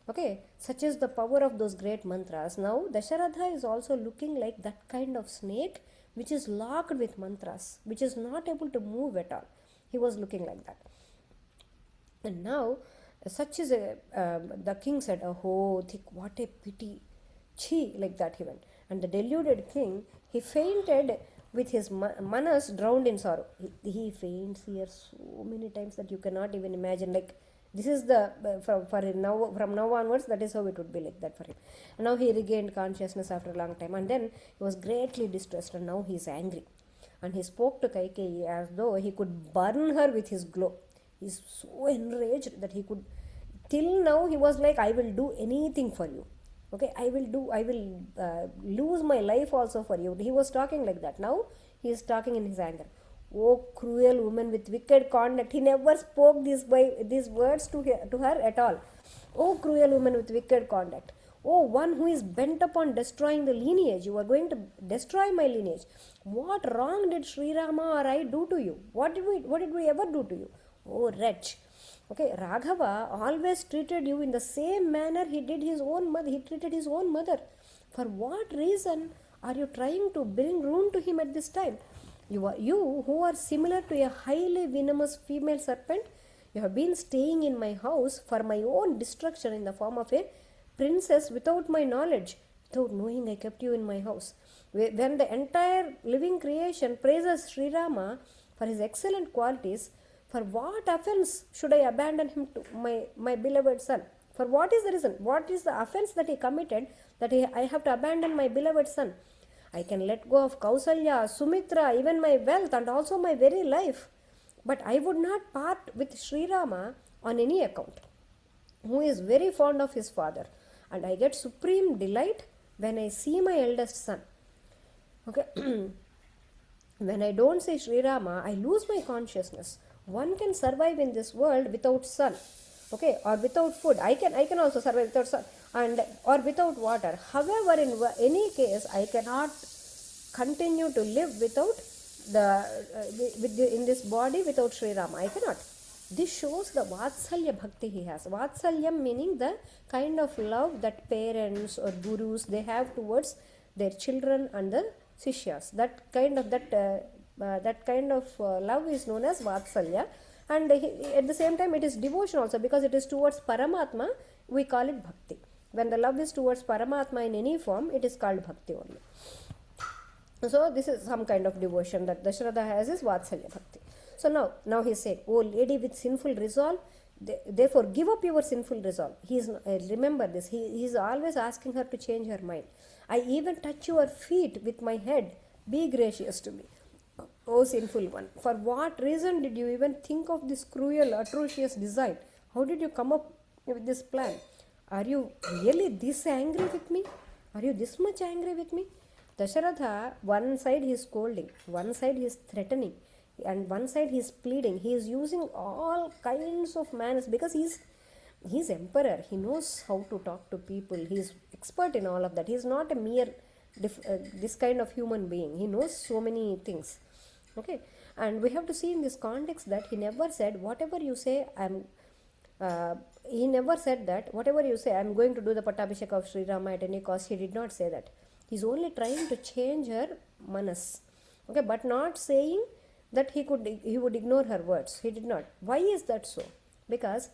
Okay, such is the power of those great mantras. Now, Daśaratha is also looking like that kind of snake which is locked with mantras, which is not able to move at all. He was looking like that. And now, such is the king said, oh, what a pity. Chi, like that he went. And the deluded king, he fainted with his manas drowned in sorrow. He faints here so many times that you cannot even imagine. Like, this is the, from now onwards, that is how it would be like that for him. And now he regained consciousness after a long time. And then he was greatly distressed, and now he is angry. And he spoke to Kaikeyi as though he could burn her with his glow. He is so enraged that he could, till now he was like, I will do anything for you. Okay, I will lose my life also for you. He was talking like that. Now he is talking in his anger. Oh, cruel woman with wicked conduct. He never spoke these words to her at all. Oh, cruel woman with wicked conduct. Oh, one who is bent upon destroying the lineage. You are going to destroy my lineage. What wrong did Sri Rama or I do to you? What did we ever do to you? Oh, wretch. Okay, Raghava always treated you in the same manner he did his own mother. He treated his own mother. For what reason are you trying to bring ruin to him at this time? You who are similar to a highly venomous female serpent, you have been staying in my house for my own destruction in the form of a princess without my knowledge. Without knowing, I kept you in my house. When the entire living creation praises Sri Rama for his excellent qualities, for what offense should I abandon him to my beloved son? For what is the reason? What is the offense that he committed that I have to abandon my beloved son? I can let go of Kausalya, Sumitra, even my wealth and also my very life. But I would not part with Sri Rama on any account, who is very fond of his father. And I get supreme delight when I see my eldest son. Okay. When I don't see Sri Rama, I lose my consciousness. One can survive in this world without sun, okay, or without food. I can also survive without sun or without water. However, in any case, I cannot continue to live without in this body without Sri Rama. I cannot. This shows the Vatsalya Bhakti he has. Vatsalyam meaning the kind of love that parents or gurus they have towards their children and the Sishyas. That kind of love is known as Vatsalya, and at the same time it is devotion also, because it is towards Paramatma. We call it Bhakti. When the love is towards Paramatma in any form, it is called Bhakti only. So this is some kind of devotion that Daśaratha has, is Vatsalya Bhakti. So now he said, "O lady with sinful resolve, therefore give up your sinful resolve." Remember this. He is always asking her to change her mind. "I even touch your feet with my head. Be gracious to me, O sinful one. For what reason did you even think of this cruel, atrocious design? How did you come up with this plan? Are you really this angry with me? Are you this much angry with me?" Daśaratha, one side he is scolding, one side he is threatening, and one side he is pleading. He is using all kinds of manners because he is emperor. He knows how to talk to people. He is expert in all of that. He is not a mere this kind of human being. He knows so many things. Okay, and we have to see in this context that he never said, "Whatever you say, he never said that, "Whatever you say, I am going to do the Pattabhishek of Sri Rama at any cost." He did not say that. He is only trying to change her manas. Okay, but not saying that he would ignore her words. He did not. Why is that so? Because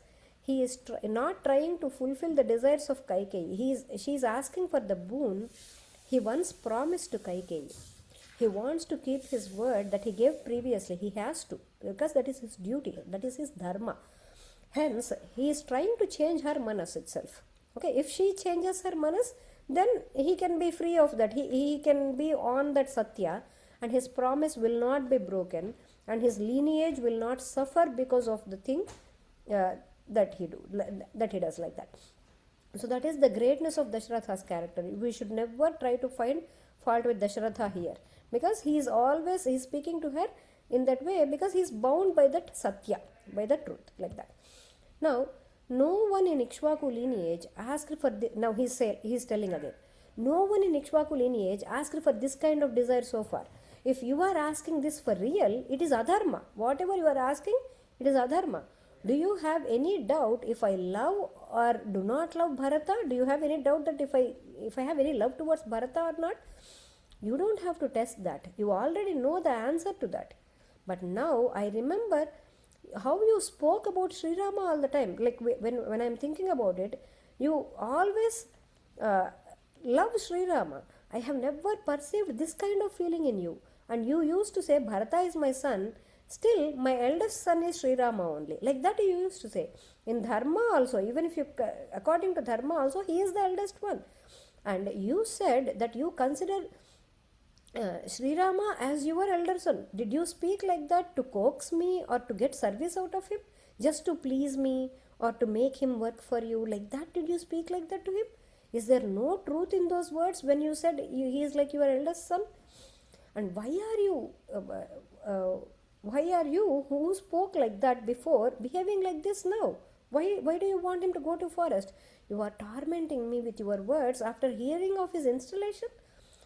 he is not trying to fulfill the desires of Kaikeyi. She is asking for the boon he once promised to Kaikeyi. He wants to keep his word that he gave previously. He has to, because that is his duty, that is his dharma. Hence, he is trying to change her manas itself. Okay, if she changes her manas, then he can be free of that. He can be on that satya, and his promise will not be broken, and his lineage will not suffer because of the thing that he does like that. So that is the greatness of Daśaratha's character. We should never try to find fault with Daśaratha here, because he is speaking to her in that way because he is bound by that satya, by the truth, like that. Now, no one in Ikshvaku lineage asked for now he is telling again, no one in Ikshvaku lineage asked for this kind of desire so far. If you are asking this for real, it is adharma. Whatever you are asking, it is adharma. Do you have any doubt if I love or do not love Bharata? Do you have any doubt that if I have any love towards Bharata or not? You don't have to test that. You already know the answer to that. But now I remember how you spoke about Sri Rama all the time. Like when I am thinking about it, you always love Sri Rama. I have never perceived this kind of feeling in you. And you used to say, Bharata is my son. Still, my eldest son is Sri Rama only. Like that you used to say. In Dharma also, even if according to Dharma also, he is the eldest one. And you said that you consider Sri Rama as your elder son. Did you speak like that to coax me or to get service out of him? Just to please me or to make him work for you? Like that, did you speak like that to him? Is there no truth in those words when you said he is like your eldest son? And why are you who spoke like that before behaving like this now? Why do you want him to go to forest? You are tormenting me with your words after hearing of his installation.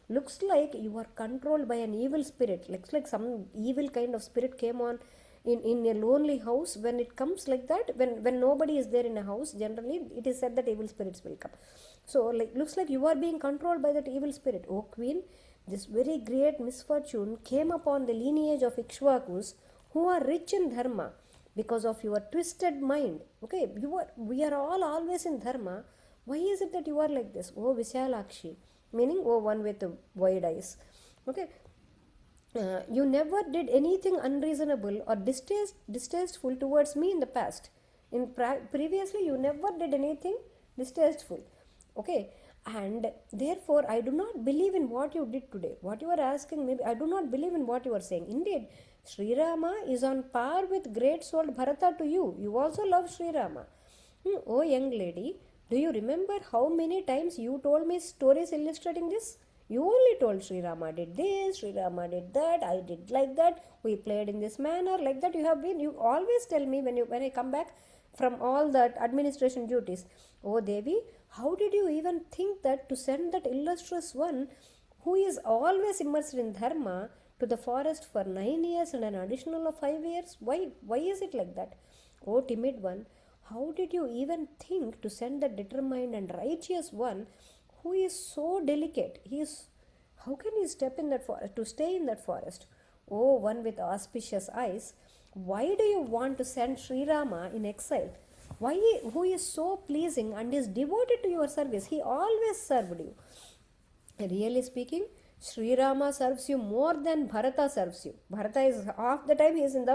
Looks like you are controlled by an evil spirit. Looks like some evil kind of spirit came on in a lonely house, when it comes like that, when nobody is there in a house, generally it is said that evil spirits will come. So like looks like you are being controlled by that evil spirit. O queen, this very great misfortune came upon the lineage of Ikshvakus, who are rich in dharma, because of your twisted mind. Okay, we are all always in dharma. Why is it that you are like this? Oh Vishalakshi, meaning oh one with the wide eyes. Okay, you never did anything unreasonable or distasteful towards me in the past. Previously you never did anything distasteful. Okay, and therefore I do not believe in what you did today. What you are asking me, I do not believe in what you are saying. Indeed, Sri Rama is on par with great souled Bharata to you. You also love Sri Rama. Oh young lady, do you remember how many times you told me stories illustrating this? You only told Sri Rama did this, Sri Rama did that, I did like that, we played in this manner, like that. You always tell me when I come back from all that administration duties. Oh Devi, how did you even think that to send that illustrious one who is always immersed in dharma to the forest for 9 years and an additional of 5 years? Why is it like that? Oh timid one, how did you even think to send the determined and righteous one who is so delicate? How can he step in that forest, to stay in that forest? Oh one with auspicious eyes, why do you want to send Sri Rama in exile? Who is so pleasing and is devoted to your service? He always served you. Really speaking, Sri Rama serves you more than Bharata serves you. Bharata is half the time he is in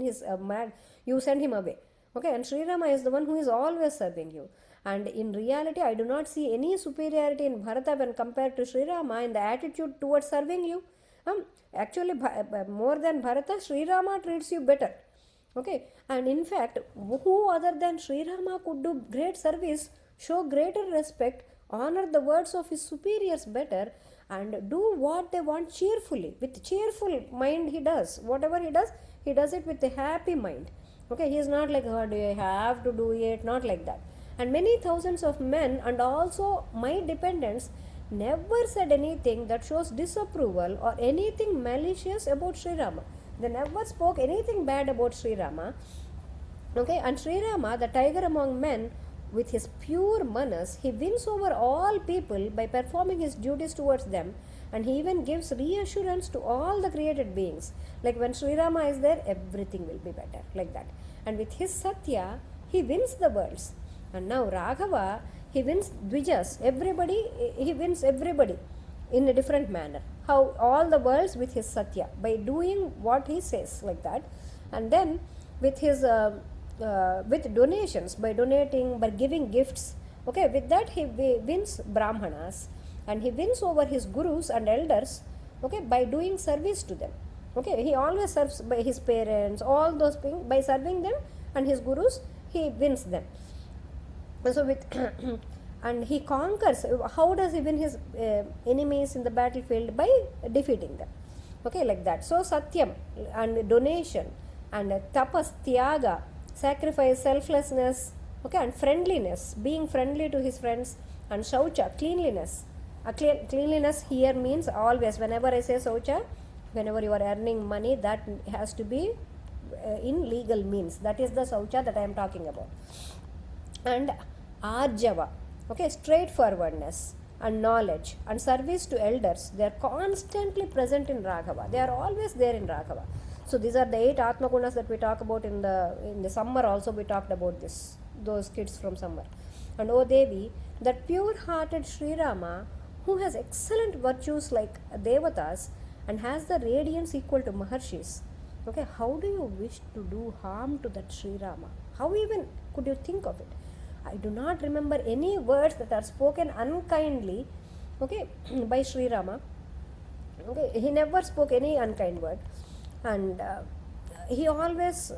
his mad. You send him away. Okay, and Sri Rama is the one who is always serving you. And in reality, I do not see any superiority in Bharata when compared to Sri Rama in the attitude towards serving you. Actually, more than Bharata, Sri Rama treats you better. Okay, and in fact, who other than Sri Rama could do great service, show greater respect, honor the words of his superiors better, and do what they want cheerfully. With cheerful mind he does. Whatever he does it with a happy mind. Okay, he is not like, oh, do you have to do it? Not like that. And many thousands of men and also my dependents never said anything that shows disapproval or anything malicious about Sri Rama. They never spoke anything bad about Sri Rama. Okay, and Sri Rama, the tiger among men, with his pure manas, he wins over all people by performing his duties towards them, and he even gives reassurance to all the created beings. Like when Sri Rama is there, everything will be better, like that. And with his Satya, he wins the worlds. And now Raghava, he wins Dvijas, he wins everybody in a different manner. How all the worlds with his Satya, by doing what he says, like that. And then with his with donations, by donating, by giving gifts, okay, with that he wins Brahmanas, and he wins over his gurus and elders, okay, by doing service to them. Okay, he always serves by his parents, all those things, by serving them, and his gurus, he wins them. So with and he conquers. How does he win his enemies in the battlefield? By defeating them. Okay, like that. So Satyam and donation and tapas, tyaga, sacrifice, selflessness, okay, and friendliness, being friendly to his friends, and shaucha, cleanliness. Cleanliness here means always, whenever I say shaucha, whenever you are earning money, that has to be in legal means. That is the shaucha that I am talking about. And arjava, okay, straightforwardness and knowledge and service to elders, they are constantly present in Raghava. They are always there in Raghava. So these are the 8 Atma Gunas that we talk about in the summer. Also we talked about this, those kids from summer. And O Devi, that pure-hearted Sri Rama, who has excellent virtues like Devatas and has the radiance equal to Maharshis. Okay, how do you wish to do harm to that Sri Rama? How even could you think of it? I do not remember any words that are spoken unkindly, okay, by Sri Rama. Okay, he never spoke any unkind word, and he always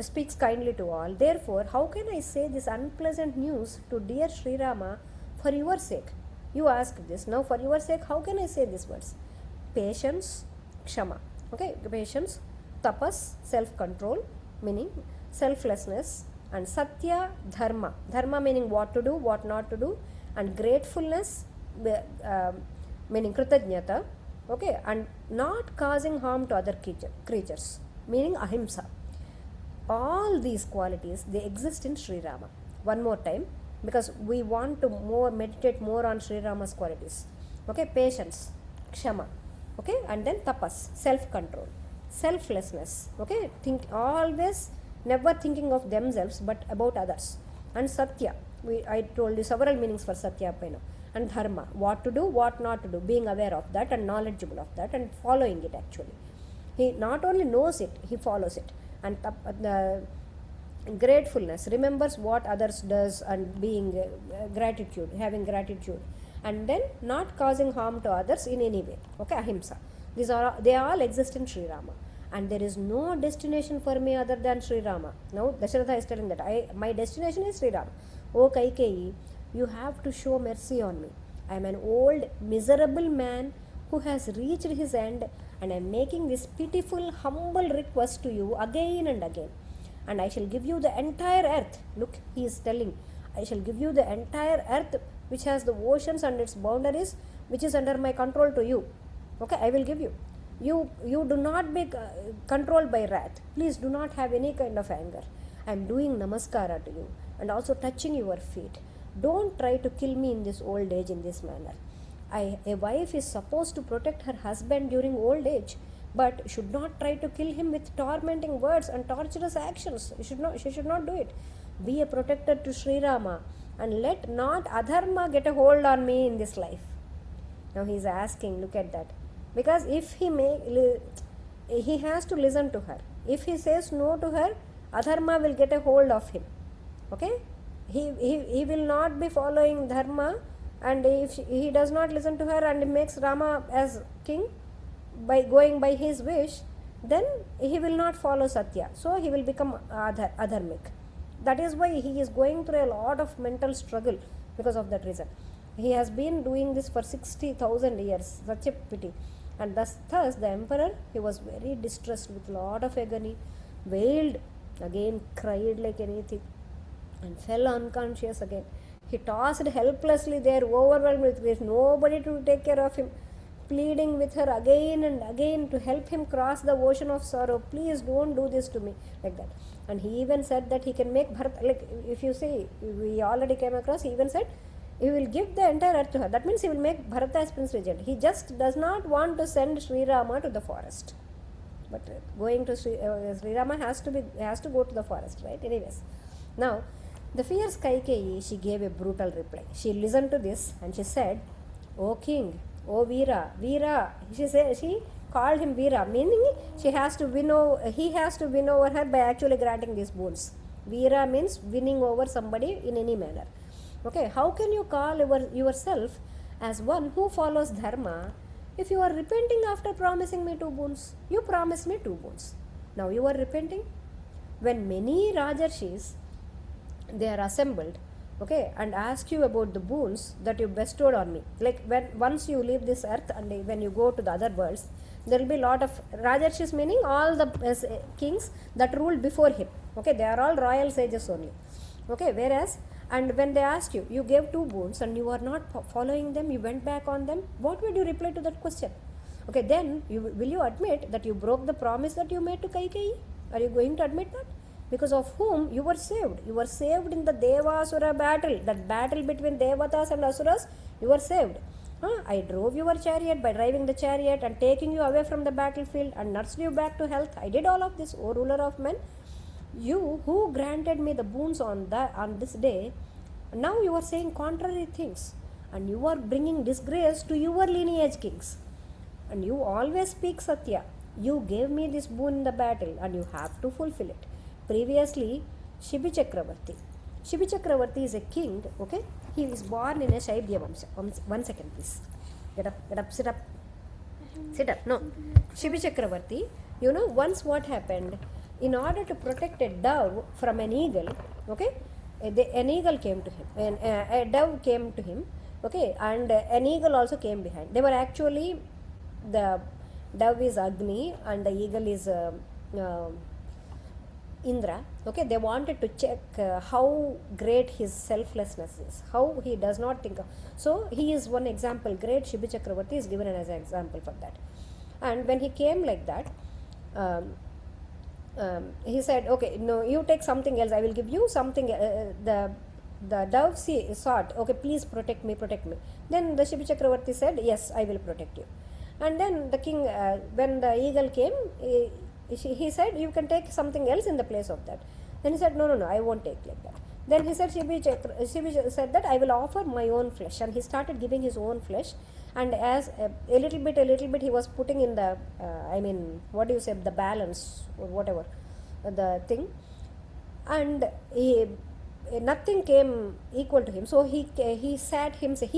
speaks kindly to all. Therefore, how can I say this unpleasant news to dear Sri Rama for your sake? You ask this. Now for your sake, how can I say these words? Patience, kshama. Okay, patience, tapas, self-control, meaning selflessness, and satya, dharma. Dharma meaning what to do, what not to do, and gratefulness, meaning kritajnata. Okay, and not causing harm to other creatures, meaning ahimsa. all these qualities, they exist in Sri Rama. One more time, because we want to meditate more on Sri Rama's qualities. Okay, patience, kshama, okay, and then tapas, self-control, selflessness, okay, always never thinking of themselves but about others, and satya. I told you several meanings for satya by now. And dharma, what to do, what not to do, being aware of that and knowledgeable of that and following it actually. He not only knows it, he follows it. And gratefulness, remembers what others does and being gratitude, having gratitude. And then not causing harm to others in any way. Okay, ahimsa. They all exist in Sri Rama. And there is no destination for me other than Sri Rama. Now Daśaratha is telling that my destination is Sri Rama. O Kaikeyi, you have to show mercy on me. I am an old, miserable man who has reached his end, and I am making this pitiful, humble request to you again and again. And I shall give you the entire earth. Look, he is telling, I shall give you the entire earth which has the oceans and its boundaries, which is under my control to you. Okay, I will give you. You do not be controlled by wrath. Please do not have any kind of anger. I am doing namaskara to you and also touching your feet. Don't try to kill me in this old age in this manner. A wife is supposed to protect her husband during old age, but should not try to kill him with tormenting words and torturous actions. She should not do it. Be a protector to Sri Rama and let not adharma get a hold on me in this life. Now he is asking, look at that. Because if he has to listen to her. If he says no to her, adharma will get a hold of him. Okay? He will not be following dharma, and if he does not listen to her and makes Rama as king by going by his wish, then he will not follow Satya. So he will become adharmic. That is why he is going through a lot of mental struggle because of that reason. He has been doing this for 60,000 years. Such a pity. And thus the emperor, he was very distressed with lot of agony, wailed, again cried like anything, and fell unconscious again. He tossed helplessly there, overwhelmed with grief, nobody to take care of him, pleading with her again and again to help him cross the ocean of sorrow. Please don't do this to me, like that. And he even said that he can make Bharata, like if you see, we already came across, he even said he will give the entire earth to her. That means he will make Bharata as prince regent. He just does not want to send Sri Rama to the forest. But going to Sri Rama has to go to the forest, right? Anyways, now the fierce Kaikeyi, she gave a brutal reply. She listened to this and she said, "O king, O Veera, Veera." She called him Veera, meaning he has to win over her by actually granting these boons. Veera means winning over somebody in any manner. Okay, how can you call yourself as one who follows dharma if you are repenting after promising me 2 boons? You promised me 2 boons. Now you are repenting. When many Rajarshis, they are assembled, okay, and ask you about the boons that you bestowed on me. Like once you leave this earth and when you go to the other worlds, there will be a lot of Rajarshis, meaning all the kings that ruled before him. Okay, they are all royal sages only. Okay, whereas, and when they ask you, you gave 2 boons and you are not following them, you went back on them, what would you reply to that question? Okay, then will you admit that you broke the promise that you made to Kaikeyi? Are you going to admit that? Because of whom you were saved. You were saved in the Deva-Asura battle, that battle between Devatas and Asuras, you were saved. I drove your chariot by driving the chariot and taking you away from the battlefield and nursed you back to health. I did all of this, O ruler of men. You who granted me the boons on this day, now you are saying contrary things, and you are bringing disgrace to your lineage kings. And you always speak Satya. You gave me this boon in the battle and you have to fulfill it. Previously, Shibi Chakravarti is a king, okay? He is born in a Shaibya Vamsha. 1 second, please. Get up, sit up. Sit up, no. Shibi Chakravarti, once what happened, in order to protect a dove from an eagle, okay, an eagle came to him, and a dove came to him, okay, and an eagle also came behind. They were actually, the dove is Agni and the eagle is Indra. Okay, they wanted to check how great his selflessness is, how he does not think of. So he is one example. Great Shibi Chakravarti is given as an example for that. And when he came like that, he said, okay, no, you take something else, I will give you something. The dove sought, okay, please protect me, protect me. Then the Shibi Chakravarti said, yes, I will protect you. And then the king, when the eagle came, he said, you can take something else in the place of that. Then he said, no, no, no, I won't take like that. Then he said, Shibi said that I will offer my own flesh. And he started giving his own flesh. And as a little bit he was putting in the, what do you say, the balance or whatever, the thing. And nothing came equal to him. So he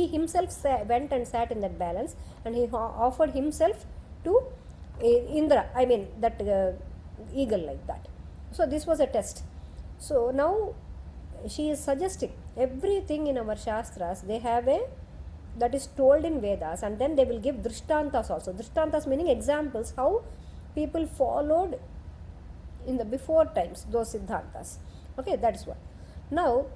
himself went and sat in that balance, and he offered himself to Indra, that eagle like that. So this was a test. So now she is suggesting everything in our Shastras, they have that is told in Vedas, and then they will give drishtantas also. Drishtantas meaning examples, how people followed in the before times those siddhantas. Okay, that is what. Now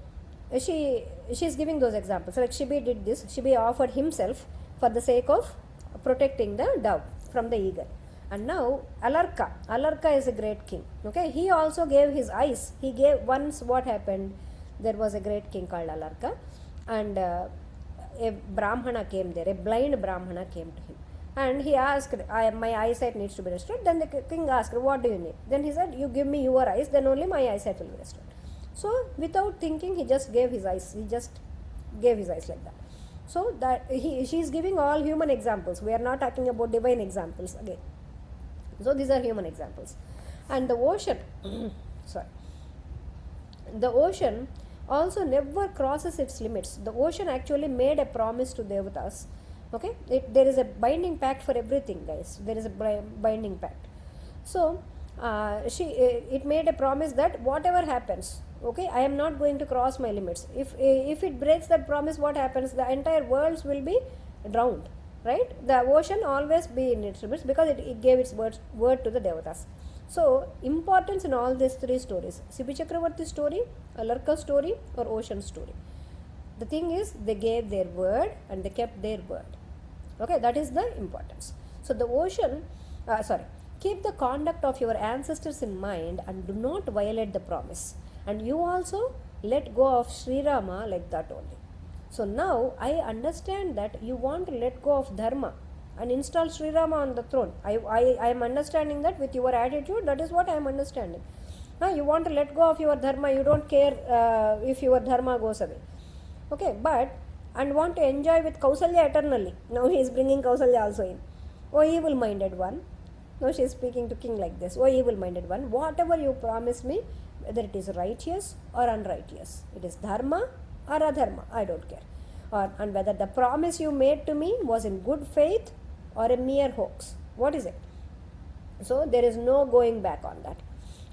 she is giving those examples. Like Shibi did this. Shibi offered himself for the sake of protecting the dove from the eagle. And now Alarka is a great king. Okay, he also gave his eyes. He gave once. What happened? There was a great king called Alarka, and a Brahmana came there. A blind Brahmana came to him, and he asked, my eyesight needs to be restored. Then the king asked, what do you need? Then he said, you give me your eyes, then only my eyesight will be restored. So without thinking, he just gave his eyes. He just gave his eyes like that. So that she is giving all human examples. We are not talking about divine examples again. So these are human examples. And the ocean, the ocean also never crosses its limits. The ocean actually made a promise to Devatas. Okay, there is a binding pact for everything, guys. There is a binding pact. So it made a promise that whatever happens, okay, I am not going to cross my limits. If it breaks that promise, what happens? The entire world will be drowned, right? The ocean always be in its limits because it gave its word to the Devatas. So importance in all these three stories: Shibi Chakravarti story, Alarka story, or ocean story. The thing is, they gave their word and they kept their word. Okay, that is the importance. So the ocean, keep the conduct of your ancestors in mind and do not violate the promise. And you also let go of Sri Rama like that only. So now I understand that you want to let go of Dharma and install Sri Rama on the throne. I am understanding that with your attitude. That is what I am understanding. You want to let go of your Dharma. You don't care if your Dharma goes away. Okay, and want to enjoy with Kausalya eternally. Now he is bringing Kausalya also in. Oh, evil-minded one. Now she is speaking to king like this. Oh, evil-minded one, whatever you promise me, whether it is righteous or unrighteous, it is dharma or adharma, I don't care. And whether the promise you made to me was in good faith or a mere hoax. What is it? So there is no going back on that.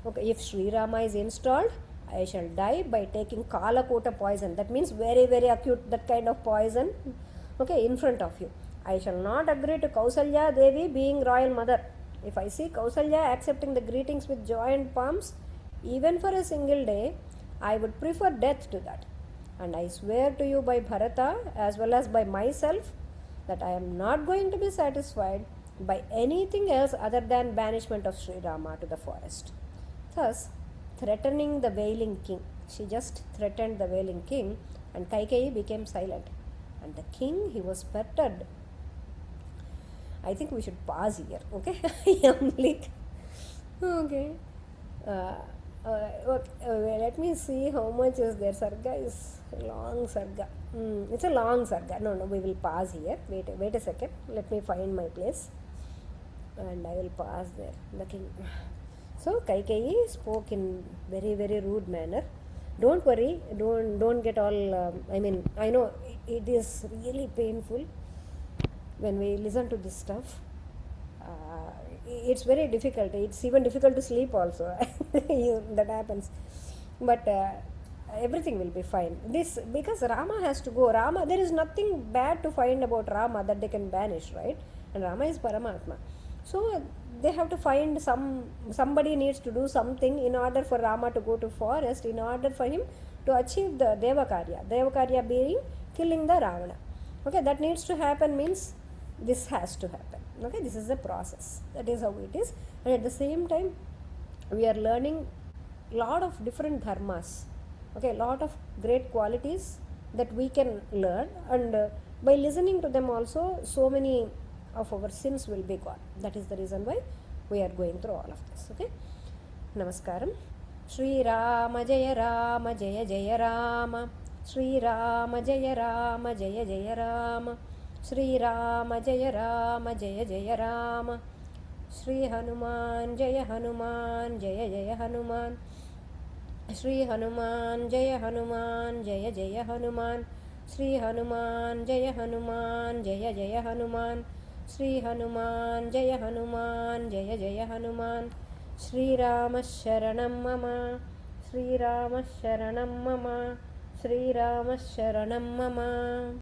Okay, if Sri Rama is installed, I shall die by taking Kalakota poison. That means very, very acute, that kind of poison, okay, in front of you. I shall not agree to Kausalya Devi being royal mother. If I see Kausalya accepting the greetings with joy and palms, even for a single day, I would prefer death to that. And I swear to you by Bharata as well as by myself that I am not going to be satisfied by anything else other than banishment of Sri Rama to the forest. Thus, threatening the wailing king. She just threatened the wailing king, and Kaikeyi became silent. And the king, he was perturbed. I think we should pause here, okay? Okay. Let me see how much is there. Sarga is long Sarga. It's a long Sarga. No, we will pause here. Wait a second. Let me find my place. And I will pause there. The king. So Kaikeyi spoke in very, very rude manner. Don't worry. Don't get all. I know it is really painful when we listen to this stuff. It's very difficult. It's even difficult to sleep also. That happens. But everything will be fine. This because Rama has to go. Rama, there is nothing bad to find about Rama that they can banish, right? And Rama is Paramatma. So they have to find somebody needs to do something in order for Rama to go to forest, in order for him to achieve the Devakarya. Devakarya being killing the Ravana. Okay, that needs to happen means this has to happen. Okay, this is the process. That is how it is. And at the same time, we are learning lot of different dharmas, okay, lot of great qualities that we can learn, and by listening to them also so many of our sins will be gone. That is the reason why we are going through all of this. Okay, namaskaram. Shri Rama Jaya Rama Jaya Jaya Rama. Shri Rama Jaya Rama Jaya Jaya Rama. Shri Rama Jaya Rama Jaya Jaya Rama. Shri Hanuman Jaya Hanuman Jaya Jaya Hanuman. Shri Hanuman Jaya Hanuman Jaya Jaya Hanuman. Shri Hanuman Jaya Hanuman Jaya Jaya Hanuman. Shri Hanuman Jaya Hanuman Jaya Jaya Hanuman. Shri Rama Sharanam Mama. Shri Rama Sharanam Mama. Shri Rama Sharanam Mama.